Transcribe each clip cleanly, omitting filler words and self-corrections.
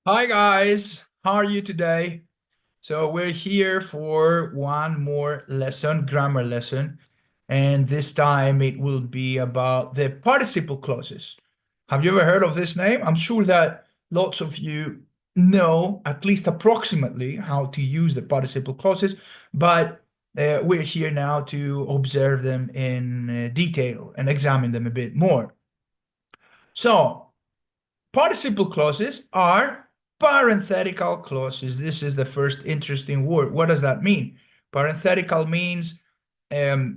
Hi guys, how are you today? So we're here for one more lesson, grammar lesson, and this time it will be about the participle clauses. Have you ever heard of this name? I'm sure that lots of you know at least approximately how to use the participle clauses, but we're here now to observe them in detail and examine them a bit more. So, participle clauses are parenthetical clauses. This is the first interesting word. What does that mean? Parenthetical means a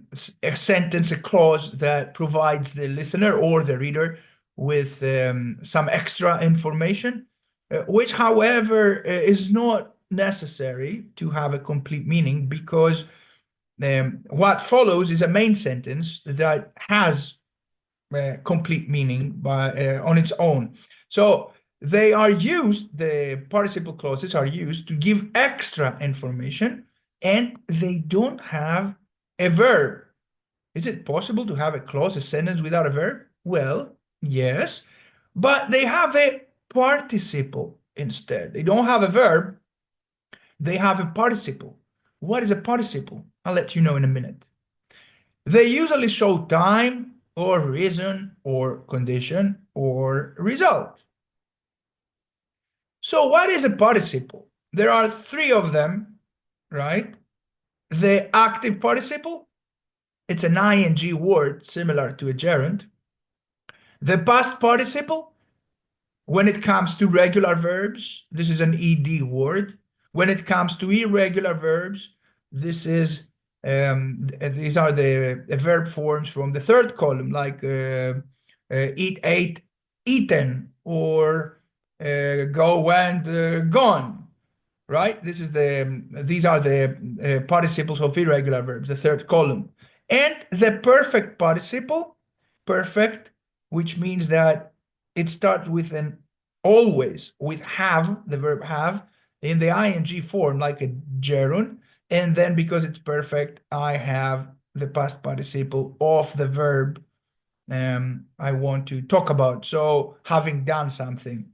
sentence, a clause that provides the listener or the reader with some extra information, which, however, is not necessary to have a complete meaning because what follows is a main sentence that has complete meaning on its own. So they are used, the participle clauses are used to give extra information and they don't have a verb. Is it possible to have a clause, a sentence without a verb? Well, yes, but they have a participle instead. They don't have a verb, they have a participle. What is a participle? I'll let you know in a minute. They usually show time or reason or condition or result. So what is a participle? There are three of them, right? The active participle, it's an ing word similar to a gerund. The past participle, when it comes to regular verbs, this is an ed word. When it comes to irregular verbs, this is these are the verb forms from the third column, like eat, ate, eaten, or go, went, gone. Right? These are the participles of irregular verbs, the third column, and the perfect participle, perfect, which means that it starts with an always with have, the verb have, in the ing form, like a gerund. And then because it's perfect, I have the past participle of the verb I want to talk about. So having done something.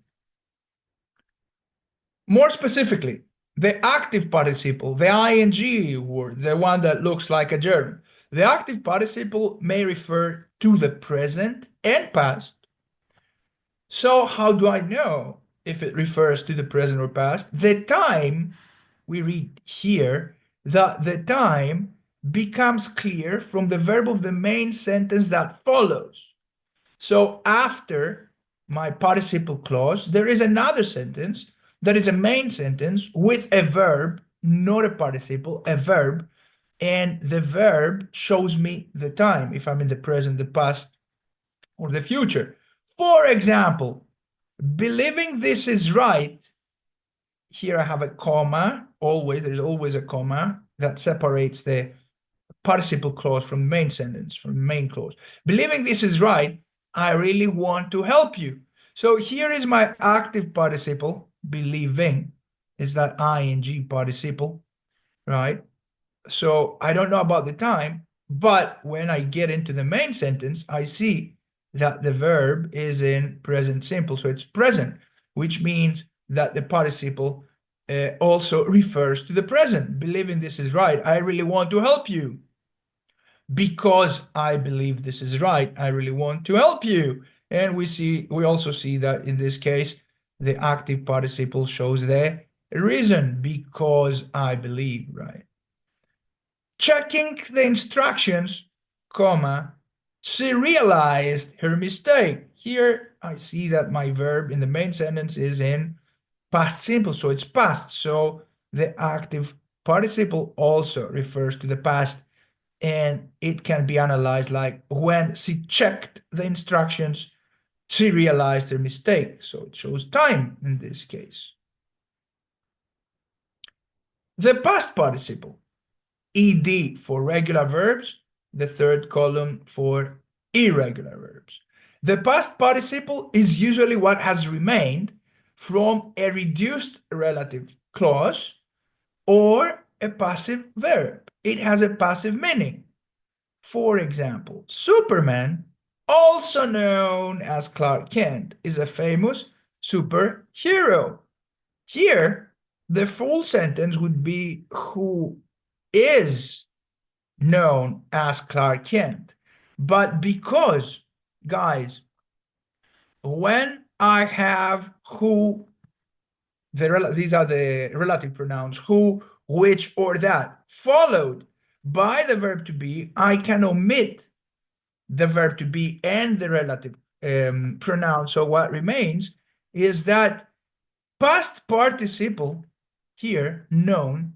More specifically, the active participle, the ing word, the one that looks like a gerund. The active participle may refer to the present and past. So how do I know if it refers to the present or past? The time we read here that the time becomes clear from the verb of the main sentence that follows. So after my participle clause, there is another sentence that is a main sentence with a verb, not a participle, a verb, and the verb shows me the time, if I'm in the present, the past, or the future. For example, believing this is right, here I have a comma, always, there's always a comma that separates the participle clause from the main sentence, from the main clause. Believing this is right, I really want to help you. So here is my active participle, believing, is that ing participle, right? So I don't know about the time, but when I get into the main sentence, I see that the verb is in present simple. So it's present, which means that the participle also refers to the present. Believing this is right, I really want to help you. Because I believe this is right, I really want to help you. And we also see that in this case, the active participle shows the reason, because I believe, right? Checking the instructions, comma, she realized her mistake. Here I see that my verb in the main sentence is in past simple, so it's past. So the active participle also refers to the past, and it can be analyzed like when she checked the instructions, she realized her mistake. So it shows time in this case. The past participle, ed for regular verbs, the third column for irregular verbs. The past participle is usually what has remained from a reduced relative clause or a passive verb. It has a passive meaning. For example, Superman, also known as Clark Kent, is a famous superhero. Here, the full sentence would be who is known as Clark Kent. But because, guys, when I have who, these are the relative pronouns, who, which, or that, followed by the verb to be, I can omit the verb to be and the relative pronoun. So what remains is that past participle here, known,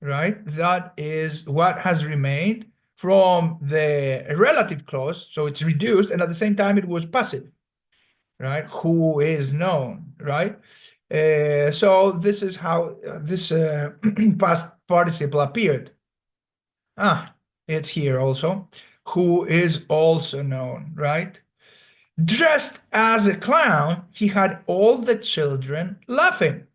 right? That is what has remained from the relative clause. So it's reduced, and at the same time, it was passive, right? Who is known, right? So this is how this past participle appeared. It's here also. Who is also known, right? Dressed as a clown, he had all the children laughing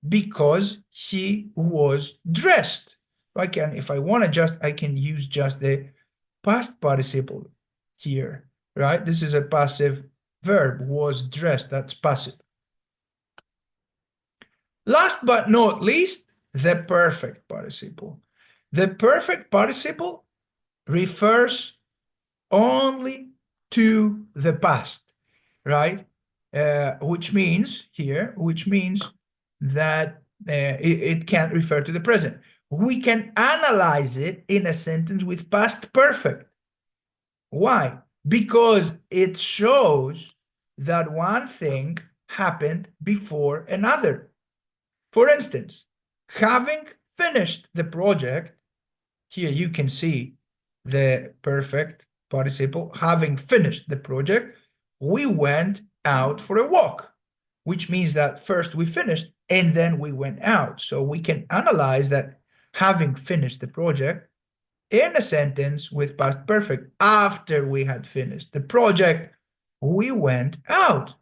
because he was dressed. I can, if I want to just, I can use just the past participle here, right? This is a passive verb, was dressed, that's passive. Last but not least, the perfect participle. The perfect participle refers only to the past, right? Which means that it can't refer to the present. We can analyze it in a sentence with past perfect. Why? Because it shows that one thing happened before another. For instance, having finished the project, here you can see the perfect participle. Having finished the project, we went out for a walk, which means that first we finished and then we went out. So we can analyze that having finished the project in a sentence with past perfect. After we had finished the project, we went out.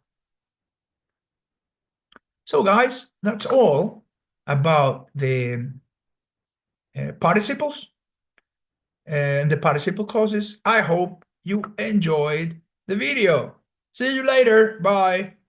So guys, that's all about the participles and the participle clauses. I hope you enjoyed the video. See you later. Bye.